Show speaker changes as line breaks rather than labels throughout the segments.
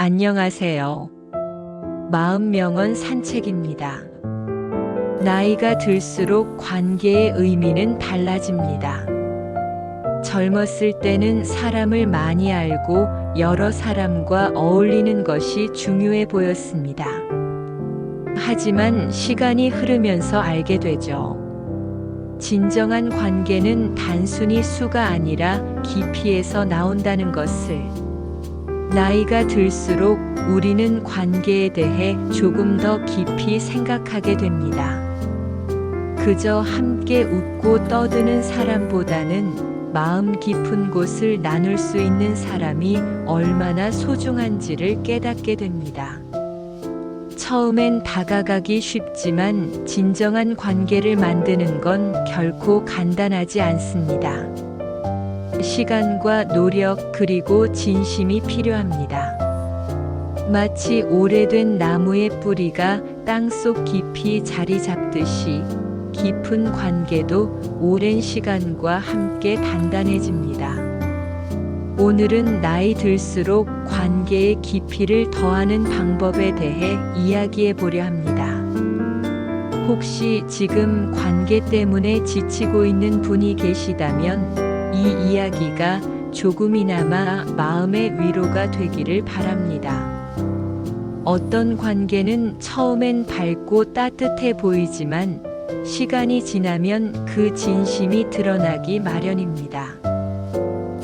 안녕하세요. 마음명언 산책입니다. 나이가 들수록 관계의 의미는 달라집니다. 젊었을 때는 사람을 많이 알고 여러 사람과 어울리는 것이 중요해 보였습니다. 하지만 시간이 흐르면서 알게 되죠. 진정한 관계는 단순히 수가 아니라 깊이에서 나온다는 것을. 나이가 들수록 우리는 관계에 대해 조금 더 깊이 생각하게 됩니다. 그저 함께 웃고 떠드는 사람보다는 마음 깊은 곳을 나눌 수 있는 사람이 얼마나 소중한지를 깨닫게 됩니다. 처음엔 다가가기 쉽지만 진정한 관계를 만드는 건 결코 간단하지 않습니다. 시간과 노력 그리고 진심이 필요합니다. 마치 오래된 나무의 뿌리가 땅속 깊이 자리 잡듯이 깊은 관계도 오랜 시간과 함께 단단해집니다. 오늘은 나이 들수록 관계의 깊이를 더하는 방법에 대해 이야기해 보려 합니다. 혹시 지금 관계 때문에 지치고 있는 분이 계시다면 이 이야기가 조금이나마 마음의 위로가 되기를 바랍니다. 어떤 관계는 처음엔 밝고 따뜻해 보이지만 시간이 지나면 그 진심이 드러나기 마련입니다.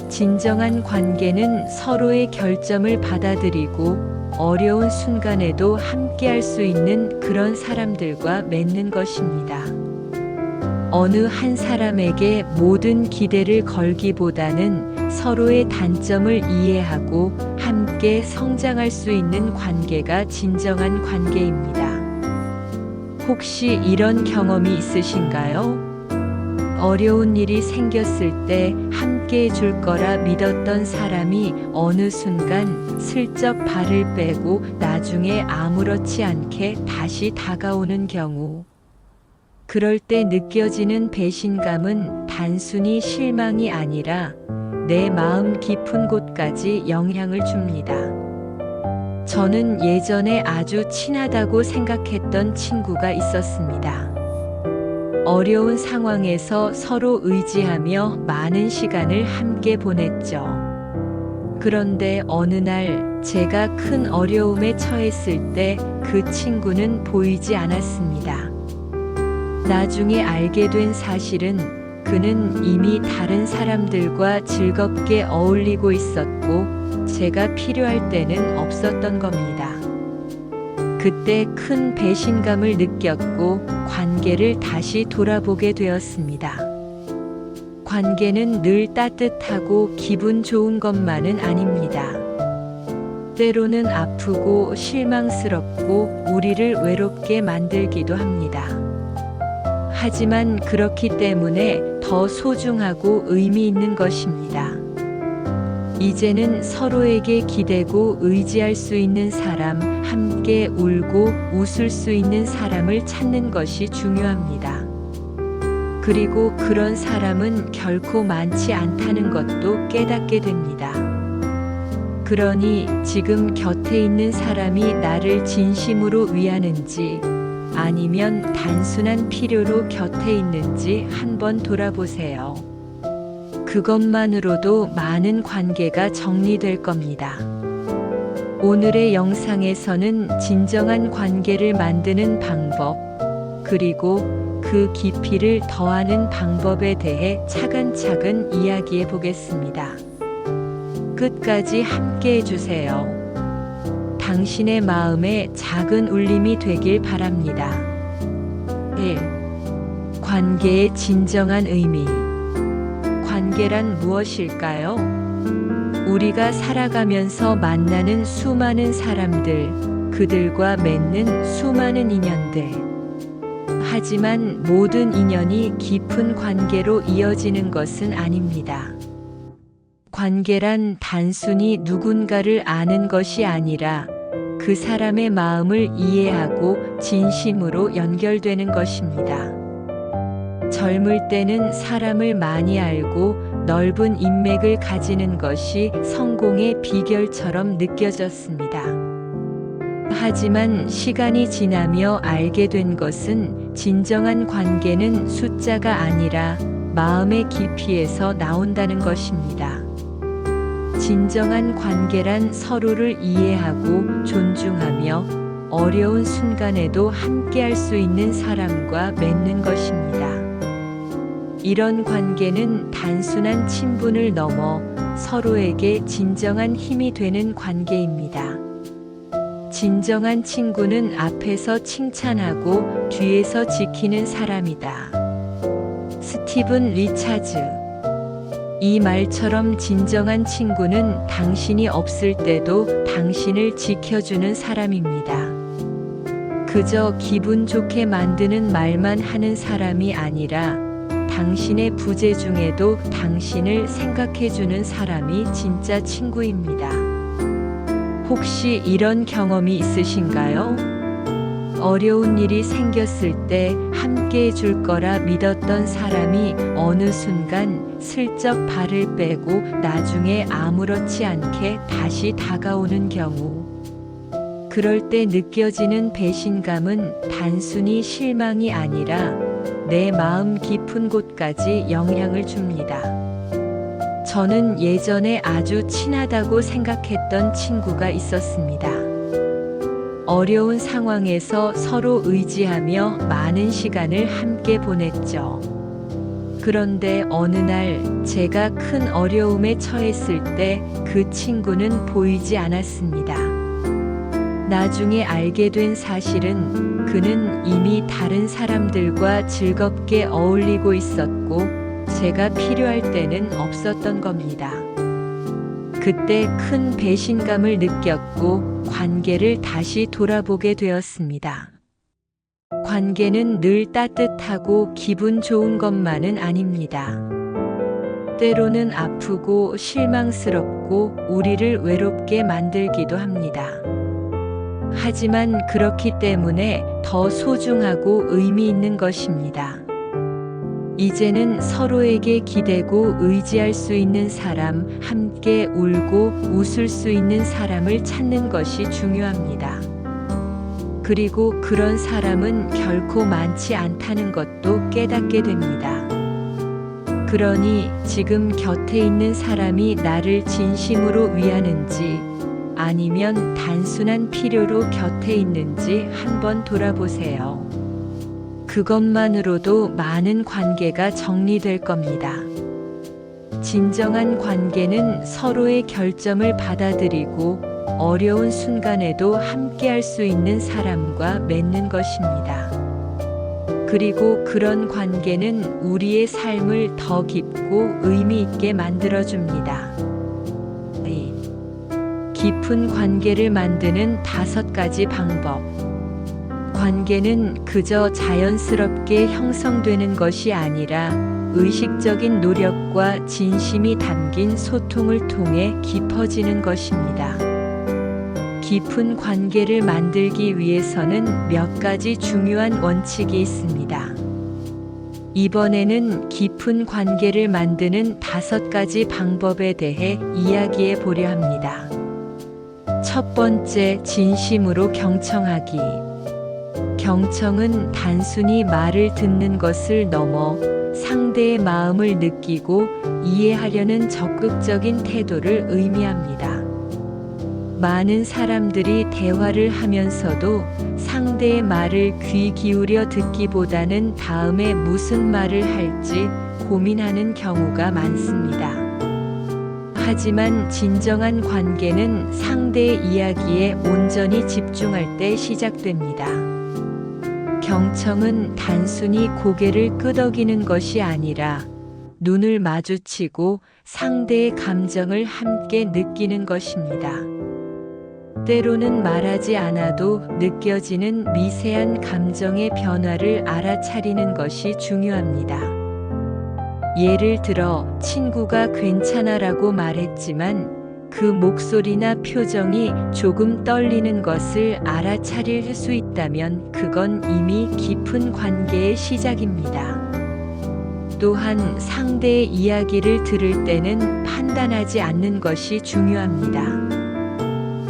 진정한 관계는 서로의 결점을 받아들이고 어려운 순간에도 함께할 수 있는 그런 사람들과 맺는 것입니다. 어느 한 사람에게 모든 기대를 걸기보다는 서로의 단점을 이해하고 함께 성장할 수 있는 관계가 진정한 관계입니다. 혹시 이런 경험이 있으신가요? 어려운 일이 생겼을 때 함께 해줄 거라 믿었던 사람이 어느 순간 슬쩍 발을 빼고 나중에 아무렇지 않게 다시 다가오는 경우. 그럴 때 느껴지는 배신감은 단순히 실망이 아니라 내 마음 깊은 곳까지 영향을 줍니다. 저는 예전에 아주 친하다고 생각했던 친구가 있었습니다. 어려운 상황에서 서로 의지하며 많은 시간을 함께 보냈죠. 그런데 어느 날 제가 큰 어려움에 처했을 때 그 친구는 보이지 않았습니다. 나중에 알게 된 사실은 그는 이미 다른 사람들과 즐겁게 어울리고 있었고 제가 필요할 때는 없었던 겁니다. 그때 큰 배신감을 느꼈고 관계를 다시 돌아보게 되었습니다. 관계는 늘 따뜻하고 기분 좋은 것만은 아닙니다. 때로는 아프고 실망스럽고 우리를 외롭게 만들기도 합니다. 하지만 그렇기 때문에 더 소중하고 의미 있는 것입니다. 이제는 서로에게 기대고 의지할 수 있는 사람, 함께 울고 웃을 수 있는 사람을 찾는 것이 중요합니다. 그리고 그런 사람은 결코 많지 않다는 것도 깨닫게 됩니다. 그러니 지금 곁에 있는 사람이 나를 진심으로 위하는지 아니면 단순한 필요로 곁에 있는지 한번 돌아보세요. 그것만으로도 많은 관계가 정리될 겁니다. 오늘의 영상에서는 진정한 관계를 만드는 방법, 그리고 그 깊이를 더하는 방법에 대해 차근차근 이야기해 보겠습니다. 끝까지 함께 해주세요. 당신의 마음에 작은 울림이 되길 바랍니다. 1. 관계의 진정한 의미. 관계란 무엇일까요? 우리가 살아가면서 만나는 수많은 사람들, 그들과 맺는 수많은 인연들. 하지만 모든 인연이 깊은 관계로 이어지는 것은 아닙니다. 관계란 단순히 누군가를 아는 것이 아니라 그 사람의 마음을 이해하고 진심으로 연결되는 것입니다. 젊을 때는 사람을 많이 알고 넓은 인맥을 가지는 것이 성공의 비결처럼 느껴졌습니다. 하지만 시간이 지나며 알게 된 것은 진정한 관계는 숫자가 아니라 마음의 깊이에서 나온다는 것입니다. 진정한 관계란 서로를 이해하고 존중하며 어려운 순간에도 함께할 수 있는 사람과 맺는 것입니다. 이런 관계는 단순한 친분을 넘어 서로에게 진정한 힘이 되는 관계입니다. 진정한 친구는 앞에서 칭찬하고 뒤에서 지키는 사람이다. 스티븐 리차즈. 이 말처럼 진정한 친구는 당신이 없을 때도 당신을 지켜주는 사람입니다. 그저 기분 좋게 만드는 말만 하는 사람이 아니라 당신의 부재 중에도 당신을 생각해주는 사람이 진짜 친구입니다. 혹시 이런 경험이 있으신가요? 어려운 일이 생겼을 때 함께 해줄 거라 믿었던 사람이 어느 순간 슬쩍 발을 빼고 나중에 아무렇지 않게 다시 다가오는 경우. 그럴 때 느껴지는 배신감은 단순히 실망이 아니라 내 마음 깊은 곳까지 영향을 줍니다. 저는 예전에 아주 친하다고 생각했던 친구가 있었습니다. 어려운 상황에서 서로 의지하며 많은 시간을 함께 보냈죠. 그런데 어느 날 제가 큰 어려움에 처했을 때 그 친구는 보이지 않았습니다. 나중에 알게 된 사실은 그는 이미 다른 사람들과 즐겁게 어울리고 있었고 제가 필요할 때는 없었던 겁니다. 그때 큰 배신감을 느꼈고 관계를 다시 돌아보게 되었습니다. 관계는 늘 따뜻하고 기분 좋은 것만은 아닙니다. 때로는 아프고 실망스럽고 우리를 외롭게 만들기도 합니다. 하지만 그렇기 때문에 더 소중하고 의미 있는 것입니다. 이제는 서로에게 기대고 의지할 수 있는 사람, 함께 울고 웃을 수 있는 사람을 찾는 것이 중요합니다. 그리고 그런 사람은 결코 많지 않다는 것도 깨닫게 됩니다. 그러니 지금 곁에 있는 사람이 나를 진심으로 위하는지 아니면 단순한 필요로 곁에 있는지 한번 돌아보세요. 그것만으로도 많은 관계가 정리될 겁니다. 진정한 관계는 서로의 결점을 받아들이고 어려운 순간에도 함께할 수 있는 사람과 맺는 것입니다. 그리고 그런 관계는 우리의 삶을 더 깊고 의미 있게 만들어줍니다. 깊은 관계를 만드는 5가지 방법. 관계는 그저 자연스럽게 형성되는 것이 아니라 의식적인 노력과 진심이 담긴 소통을 통해 깊어지는 것입니다. 깊은 관계를 만들기 위해서는 몇 가지 중요한 원칙이 있습니다. 이번에는 깊은 관계를 만드는 5가지 방법에 대해 이야기해 보려 합니다. 첫 번째, 진심으로 경청하기. 경청은 단순히 말을 듣는 것을 넘어 상대의 마음을 느끼고 이해하려는 적극적인 태도를 의미합니다. 많은 사람들이 대화를 하면서도 상대의 말을 귀 기울여 듣기보다는 다음에 무슨 말을 할지 고민하는 경우가 많습니다. 하지만 진정한 관계는 상대의 이야기에 온전히 집중할 때 시작됩니다. 경청은 단순히 고개를 끄덕이는 것이 아니라 눈을 마주치고 상대의 감정을 함께 느끼는 것입니다. 때로는 말하지 않아도 느껴지는 미세한 감정의 변화를 알아차리는 것이 중요합니다. 예를 들어 친구가 괜찮아라고 말했지만 그 목소리나 표정이 조금 떨리는 것을 알아차릴 수 있다면 그건 이미 깊은 관계의 시작입니다. 또한 상대의 이야기를 들을 때는 판단하지 않는 것이 중요합니다.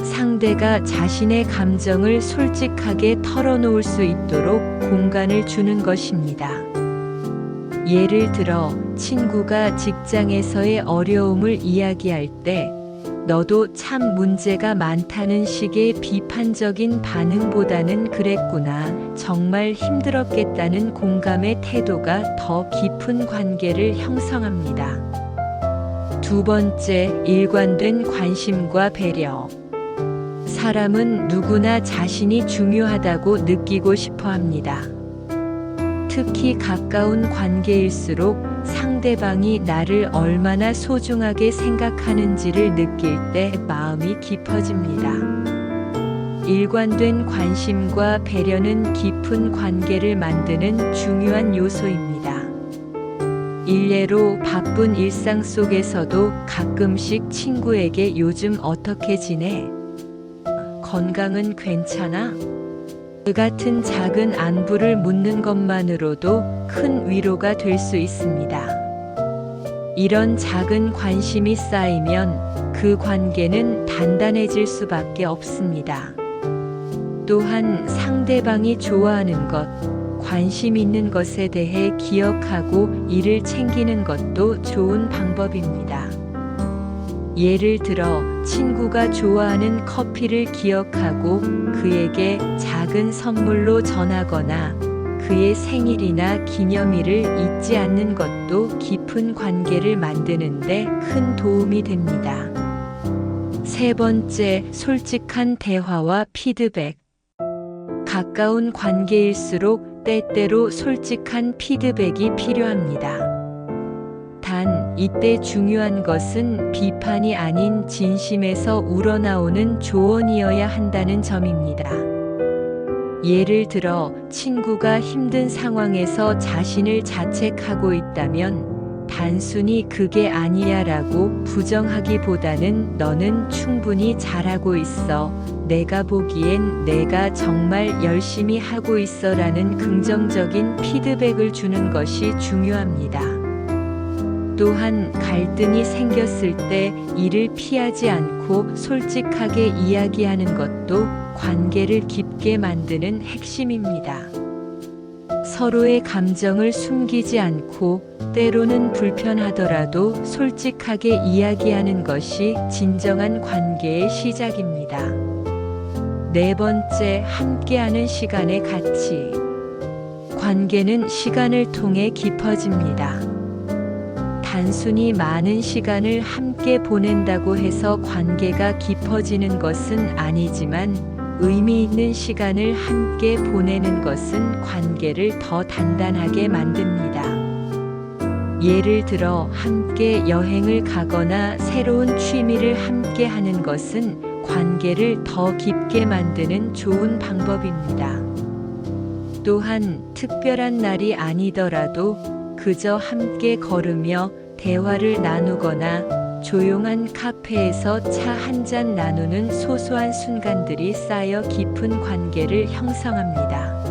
상대가 자신의 감정을 솔직하게 털어놓을 수 있도록 공간을 주는 것입니다. 예를 들어, 친구가 직장에서의 어려움을 이야기할 때, 너도 참 문제가 많다는 식의 비판적인 반응보다는 그랬구나, 정말 힘들었겠다는 공감의 태도가 더 깊은 관계를 형성합니다. 두 번째, 일관된 관심과 배려. 사람은 누구나 자신이 중요하다고 느끼고 싶어 합니다. 특히 가까운 관계일수록 상대방이 나를 얼마나 소중하게 생각하는지를 느낄 때 마음이 깊어집니다. 일관된 관심과 배려는 깊은 관계를 만드는 중요한 요소입니다. 일례로 바쁜 일상 속에서도 가끔씩 친구에게 요즘 어떻게 지내? 건강은 괜찮아? 같은 작은 안부를 묻는 것만으로도 큰 위로가 될 수 있습니다. 이런 작은 관심이 쌓이면 그 관계는 단단해질 수밖에 없습니다. 또한 상대방이 좋아하는 것, 관심 있는 것에 대해 기억하고 이를 챙기는 것도 좋은 방법입니다. 예를 들어, 친구가 좋아하는 커피를 기억하고 그에게 작은 선물로 전하거나 그의 생일이나 기념일을 잊지 않는 것도 깊은 관계를 만드는데 큰 도움이 됩니다. 세 번째, 솔직한 대화와 피드백. 가까운 관계일수록 때때로 솔직한 피드백이 필요합니다. 단, 이때 중요한 것은 비판이 아닌 진심에서 우러나오는 조언이어야 한다는 점입니다. 예를 들어, 친구가 힘든 상황에서 자신을 자책하고 있다면 단순히 그게 아니야 라고 부정하기보다는 너는 충분히 잘하고 있어. 내가 보기엔 내가 정말 열심히 하고 있어 라는 긍정적인 피드백을 주는 것이 중요합니다. 또한 갈등이 생겼을 때 이를 피하지 않고 솔직하게 이야기하는 것도 관계를 깊게 만드는 핵심입니다. 서로의 감정을 숨기지 않고 때로는 불편하더라도 솔직하게 이야기하는 것이 진정한 관계의 시작입니다. 네 번째, 함께하는 시간의 가치. 관계는 시간을 통해 깊어집니다. 단순히 많은 시간을 함께 보낸다고 해서 관계가 깊어지는 것은 아니지만 의미 있는 시간을 함께 보내는 것은 관계를 더 단단하게 만듭니다. 예를 들어, 함께 여행을 가거나 새로운 취미를 함께 하는 것은 관계를 더 깊게 만드는 좋은 방법입니다. 또한 특별한 날이 아니더라도 그저 함께 걸으며 대화를 나누거나 조용한 카페에서 차 한 잔 나누는 소소한 순간들이 쌓여 깊은 관계를 형성합니다.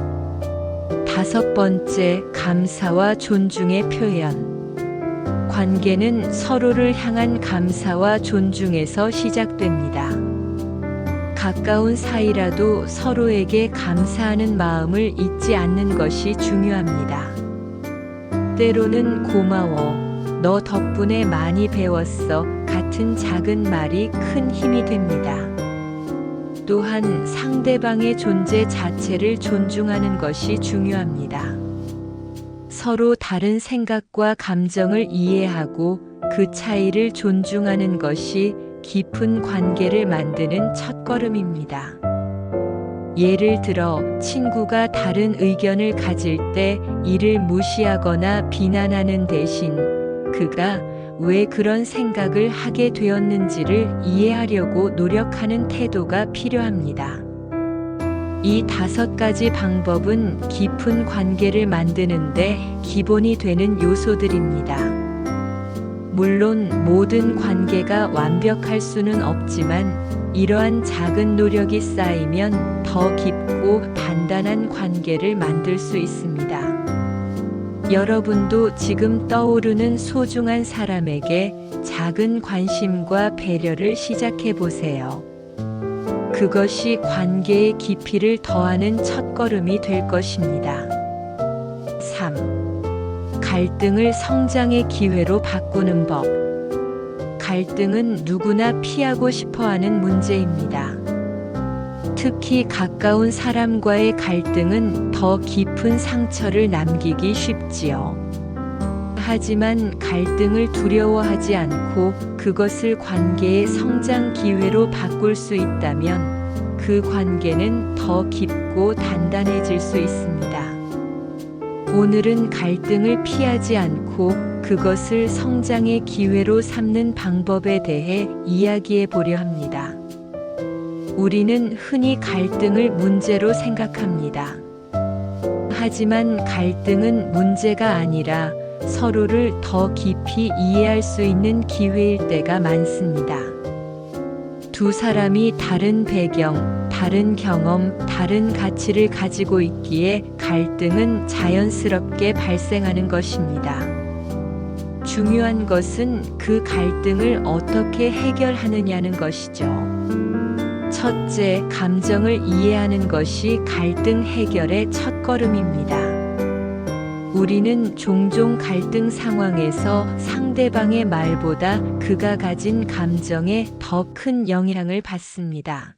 다섯 번째, 감사와 존중의 표현. 관계는 서로를 향한 감사와 존중에서 시작됩니다. 가까운 사이라도 서로에게 감사하는 마음을 잊지 않는 것이 중요합니다. 때로는 고마워, 너 덕분에 많이 배웠어 같은 작은 말이 큰 힘이 됩니다. 또한 상대방의 존재 자체를 존중하는 것이 중요합니다. 서로 다른 생각과 감정을 이해하고 그 차이를 존중하는 것이 깊은 관계를 만드는 첫걸음입니다. 예를 들어, 친구가 다른 의견을 가질 때 이를 무시하거나 비난하는 대신 그가 왜 그런 생각을 하게 되었는지를 이해하려고 노력하는 태도가 필요합니다. 이 5가지 방법은 깊은 관계를 만드는데 기본이 되는 요소들입니다. 물론 모든 관계가 완벽할 수는 없지만 이러한 작은 노력이 쌓이면 더 깊고 단단한 관계를 만들 수 있습니다. 여러분도 지금 떠오르는 소중한 사람에게 작은 관심과 배려를 시작해 보세요. 그것이 관계의 깊이를 더하는 첫걸음이 될 것입니다. 3. 갈등을 성장의 기회로 바꾸는 법. 갈등은 누구나 피하고 싶어 하는 문제입니다. 특히 가까운 사람과의 갈등은 더 깊은 상처를 남기기 쉽지요. 하지만 갈등을 두려워하지 않고 그것을 관계의 성장 기회로 바꿀 수 있다면 그 관계는 더 깊고 단단해질 수 있습니다. 오늘은 갈등을 피하지 않고 그것을 성장의 기회로 삼는 방법에 대해 이야기해 보려 합니다. 우리는 흔히 갈등을 문제로 생각합니다. 하지만 갈등은 문제가 아니라 서로를 더 깊이 이해할 수 있는 기회일 때가 많습니다. 두 사람이 다른 배경, 다른 경험, 다른 가치를 가지고 있기에 갈등은 자연스럽게 발생하는 것입니다. 중요한 것은 그 갈등을 어떻게 해결하느냐는 것이죠. 첫째, 감정을 이해하는 것이 갈등 해결의 첫걸음입니다. 우리는 종종 갈등 상황에서 상대방의 말보다 그가 가진 감정에 더 큰 영향을 받습니다.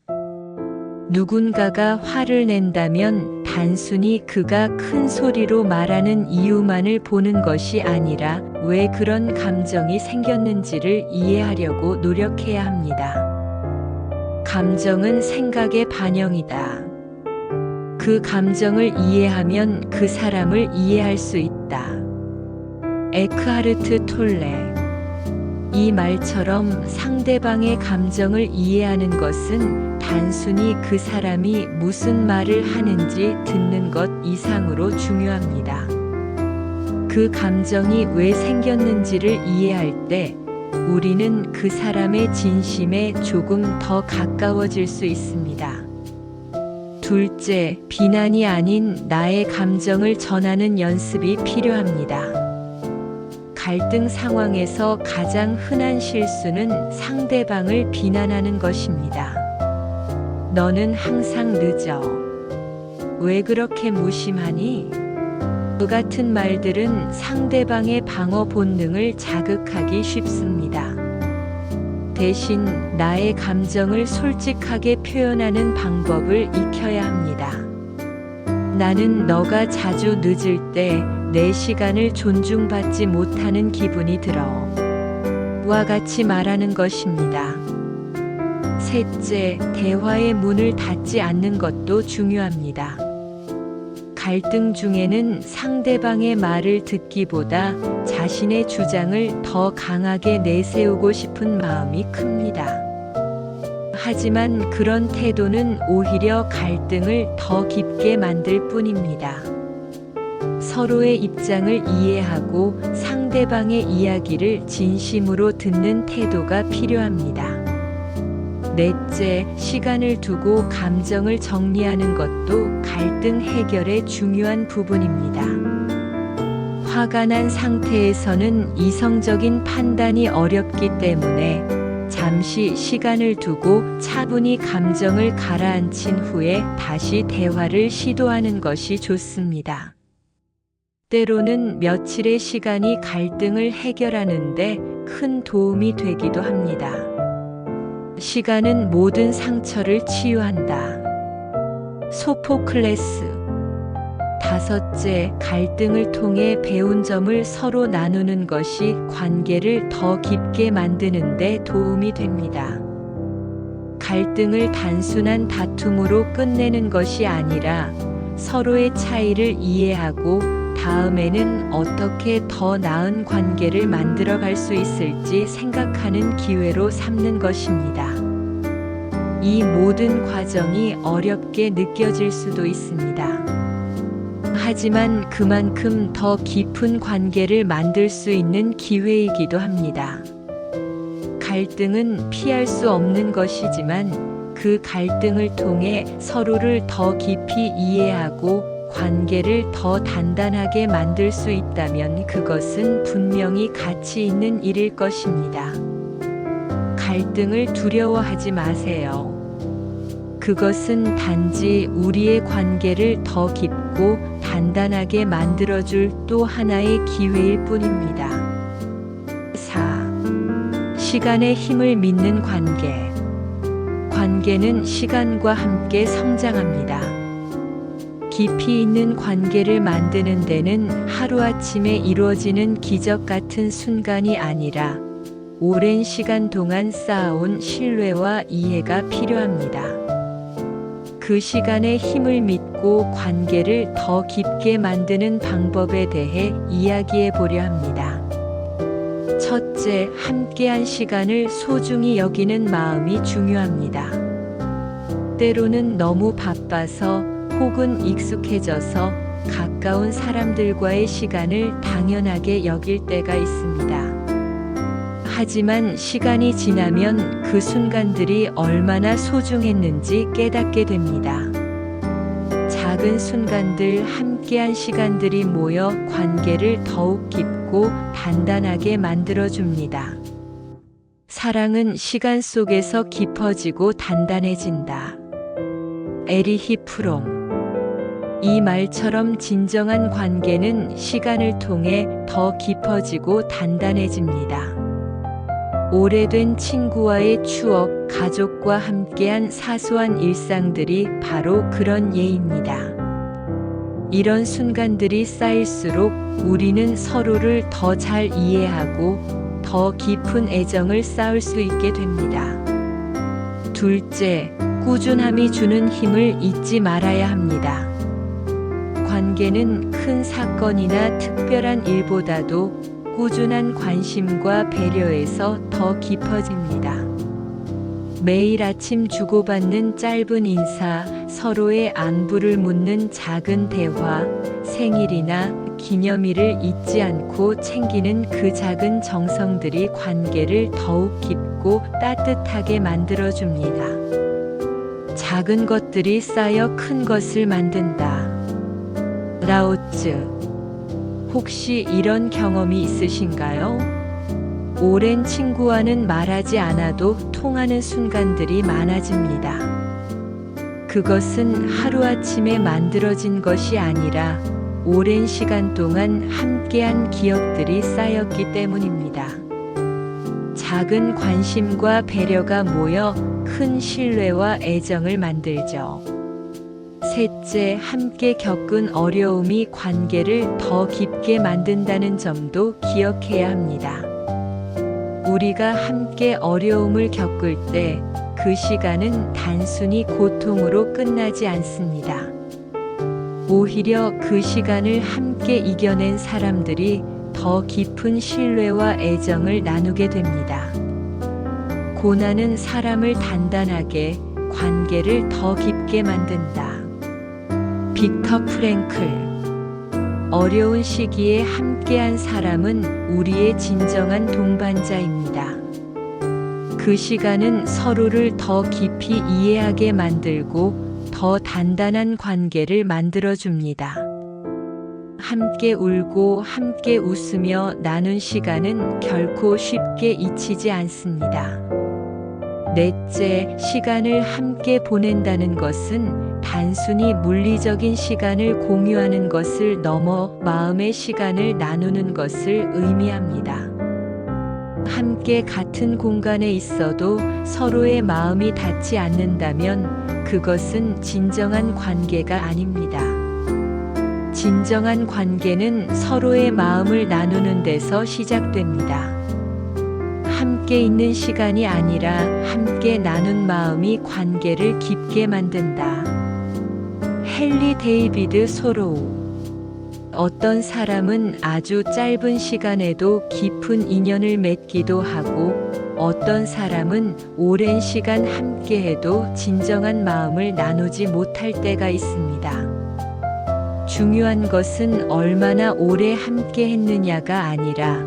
누군가가 화를 낸다면 단순히 그가 큰 소리로 말하는 이유만을 보는 것이 아니라 왜 그런 감정이 생겼는지를 이해하려고 노력해야 합니다. 감정은 생각의 반영이다. 그 감정을 이해하면 그 사람을 이해할 수 있다. 에크하르트 톨레. 이 말처럼 상대방의 감정을 이해하는 것은 단순히 그 사람이 무슨 말을 하는지 듣는 것 이상으로 중요합니다. 그 감정이 왜 생겼는지를 이해할 때 우리는 그 사람의 진심에 조금 더 가까워질 수 있습니다. 둘째, 비난이 아닌 나의 감정을 전하는 연습이 필요합니다. 갈등 상황에서 가장 흔한 실수는 상대방을 비난하는 것입니다. 너는 항상 늦어. 왜 그렇게 무심하니? 그 같은 말들은 상대방의 방어 본능을 자극하기 쉽습니다. 대신 나의 감정을 솔직하게 표현하는 방법을 익혀야 합니다. 나는 너가 자주 늦을 때 내 시간을 존중받지 못하는 기분이 들어. 와 같이 말하는 것입니다. 셋째, 대화의 문을 닫지 않는 것도 중요합니다. 갈등 중에는 상대방의 말을 듣기보다 자신의 주장을 더 강하게 내세우고 싶은 마음이 큽니다. 하지만 그런 태도는 오히려 갈등을 더 깊게 만들 뿐입니다. 서로의 입장을 이해하고 상대방의 이야기를 진심으로 듣는 태도가 필요합니다. 넷째, 시간을 두고 감정을 정리하는 것도 갈등 해결의 중요한 부분입니다. 화가 난 상태에서는 이성적인 판단이 어렵기 때문에 잠시 시간을 두고 차분히 감정을 가라앉힌 후에 다시 대화를 시도하는 것이 좋습니다. 때로는 며칠의 시간이 갈등을 해결하는데 큰 도움이 되기도 합니다. 시간은 모든 상처를 치유한다. 소포클레스. 다섯째, 갈등을 통해 배운 점을 서로 나누는 것이 관계를 더 깊게 만드는 데 도움이 됩니다. 갈등을 단순한 다툼으로 끝내는 것이 아니라 서로의 차이를 이해하고 다음에는 어떻게 더 나은 관계를 만들어갈 수 있을지 생각하는 기회로 삼는 것입니다. 이 모든 과정이 어렵게 느껴질 수도 있습니다. 하지만 그만큼 더 깊은 관계를 만들 수 있는 기회이기도 합니다. 갈등은 피할 수 없는 것이지만 그 갈등을 통해 서로를 더 깊이 이해하고 관계를 더 단단하게 만들 수 있다면 그것은 분명히 가치 있는 일일 것입니다. 갈등을 두려워하지 마세요. 그것은 단지 우리의 관계를 더 깊고 단단하게 만들어줄 또 하나의 기회일 뿐입니다. 4. 시간의 힘을 믿는 관계. 관계는 시간과 함께 성장합니다. 깊이 있는 관계를 만드는 데는 하루아침에 이루어지는 기적 같은 순간이 아니라 오랜 시간 동안 쌓아온 신뢰와 이해가 필요합니다. 그 시간의 힘을 믿고 관계를 더 깊게 만드는 방법에 대해 이야기해 보려 합니다. 첫째, 함께한 시간을 소중히 여기는 마음이 중요합니다. 때로는 너무 바빠서 혹은 익숙해져서 가까운 사람들과의 시간을 당연하게 여길 때가 있습니다. 하지만 시간이 지나면 그 순간들이 얼마나 소중했는지 깨닫게 됩니다. 작은 순간들, 함께한 시간들이 모여 관계를 더욱 깊고 단단하게 만들어줍니다. 사랑은 시간 속에서 깊어지고 단단해진다. 에리히 프롬. 이 말처럼 진정한 관계는 시간을 통해 더 깊어지고 단단해집니다. 오래된 친구와의 추억, 가족과 함께한 사소한 일상들이 바로 그런 예입니다. 이런 순간들이 쌓일수록 우리는 서로를 더 잘 이해하고 더 깊은 애정을 쌓을 수 있게 됩니다. 둘째, 꾸준함이 주는 힘을 잊지 말아야 합니다. 관계는 큰 사건이나 특별한 일보다도 꾸준한 관심과 배려에서 더 깊어집니다. 매일 아침 주고받는 짧은 인사, 서로의 안부를 묻는 작은 대화, 생일이나 기념일을 잊지 않고 챙기는 그 작은 정성들이 관계를 더욱 깊고 따뜻하게 만들어줍니다. 작은 것들이 쌓여 큰 것을 만든다. 라오츠. 혹시 이런 경험이 있으신가요? 오랜 친구와는 말하지 않아도 통하는 순간들이 많아집니다. 그것은 하루아침에 만들어진 것이 아니라 오랜 시간 동안 함께한 기억들이 쌓였기 때문입니다. 작은 관심과 배려가 모여 큰 신뢰와 애정을 만들죠. 셋째, 함께 겪은 어려움이 관계를 더 깊게 만든다는 점도 기억해야 합니다. 우리가 함께 어려움을 겪을 때 그 시간은 단순히 고통으로 끝나지 않습니다. 오히려 그 시간을 함께 이겨낸 사람들이 더 깊은 신뢰와 애정을 나누게 됩니다. 고난은 사람을 단단하게, 관계를 더 깊게 만든다. 빅터 프랭클. 어려운 시기에 함께한 사람은 우리의 진정한 동반자입니다. 그 시간은 서로를 더 깊이 이해하게 만들고 더 단단한 관계를 만들어줍니다. 함께 울고 함께 웃으며 나눈 시간은 결코 쉽게 잊히지 않습니다. 넷째, 시간을 함께 보낸다는 것은 단순히 물리적인 시간을 공유하는 것을 넘어 마음의 시간을 나누는 것을 의미합니다. 함께 같은 공간에 있어도 서로의 마음이 닿지 않는다면 그것은 진정한 관계가 아닙니다. 진정한 관계는 서로의 마음을 나누는 데서 시작됩니다. 함께 있는 시간이 아니라 함께 나눈 마음이 관계를 깊게 만든다. 헨리 데이비드 소로우. 어떤 사람은 아주 짧은 시간에도 깊은 인연을 맺기도 하고 어떤 사람은 오랜 시간 함께해도 진정한 마음을 나누지 못할 때가 있습니다. 중요한 것은 얼마나 오래 함께 했느냐가 아니라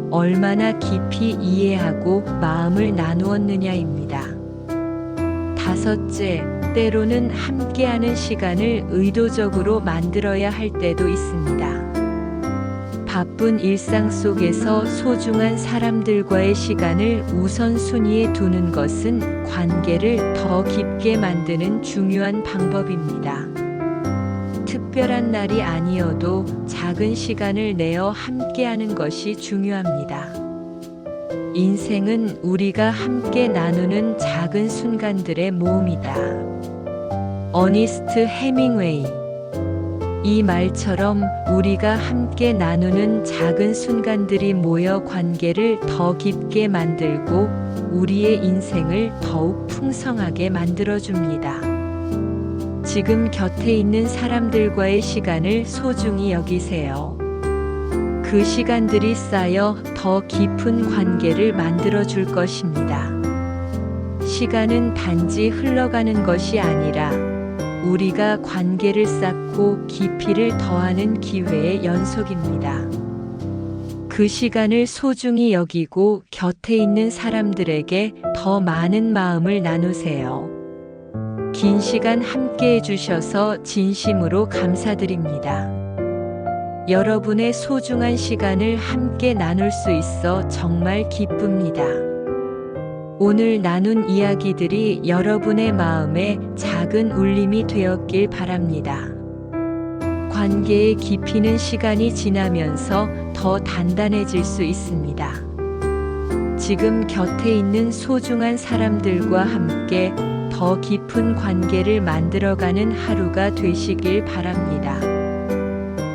얼마나 깊이 이해하고 마음을 나누었느냐입니다. 다섯째, 때로는 함께하는 시간을 의도적으로 만들어야 할 때도 있습니다. 바쁜 일상 속에서 소중한 사람들과의 시간을 우선순위에 두는 것은 관계를 더 깊게 만드는 중요한 방법입니다. 특별한 날이 아니어도 작은 시간을 내어 함께하는 것이 중요합니다. 인생은 우리가 함께 나누는 작은 순간들의 모음이다. 어니스트 해밍웨이. 이 말처럼 우리가 함께 나누는 작은 순간들이 모여 관계를 더 깊게 만들고 우리의 인생을 더욱 풍성하게 만들어줍니다. 지금 곁에 있는 사람들과의 시간을 소중히 여기세요. 그 시간들이 쌓여 더 깊은 관계를 만들어줄 것입니다. 시간은 단지 흘러가는 것이 아니라 우리가 관계를 쌓고 깊이를 더하는 기회의 연속입니다. 그 시간을 소중히 여기고 곁에 있는 사람들에게 더 많은 마음을 나누세요. 긴 시간 함께 해주셔서 진심으로 감사드립니다. 여러분의 소중한 시간을 함께 나눌 수 있어 정말 기쁩니다. 오늘 나눈 이야기들이 여러분의 마음에 작은 울림이 되었길 바랍니다. 관계의 깊이는 시간이 지나면서 더 단단해질 수 있습니다. 지금 곁에 있는 소중한 사람들과 함께 더 깊은 관계를 만들어가는 하루가 되시길 바랍니다.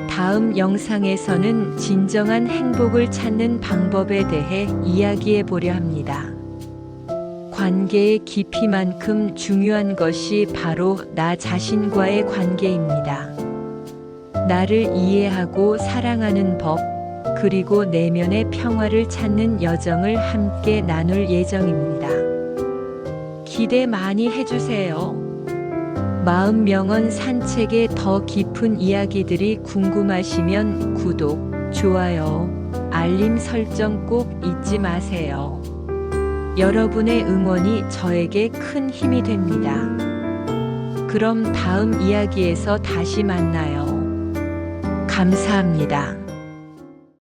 다음 영상에서는 진정한 행복을 찾는 방법에 대해 이야기해 보려 합니다. 관계의 깊이만큼 중요한 것이 바로 나 자신과의 관계입니다. 나를 이해하고 사랑하는 법, 그리고 내면의 평화를 찾는 여정을 함께 나눌 예정입니다. 기대 많이 해주세요. 마음 명언 산책의 더 깊은 이야기들이 궁금하시면 구독, 좋아요, 알림 설정 꼭 잊지 마세요. 여러분의 응원이 저에게 큰 힘이 됩니다. 그럼 다음 이야기에서 다시 만나요. 감사합니다.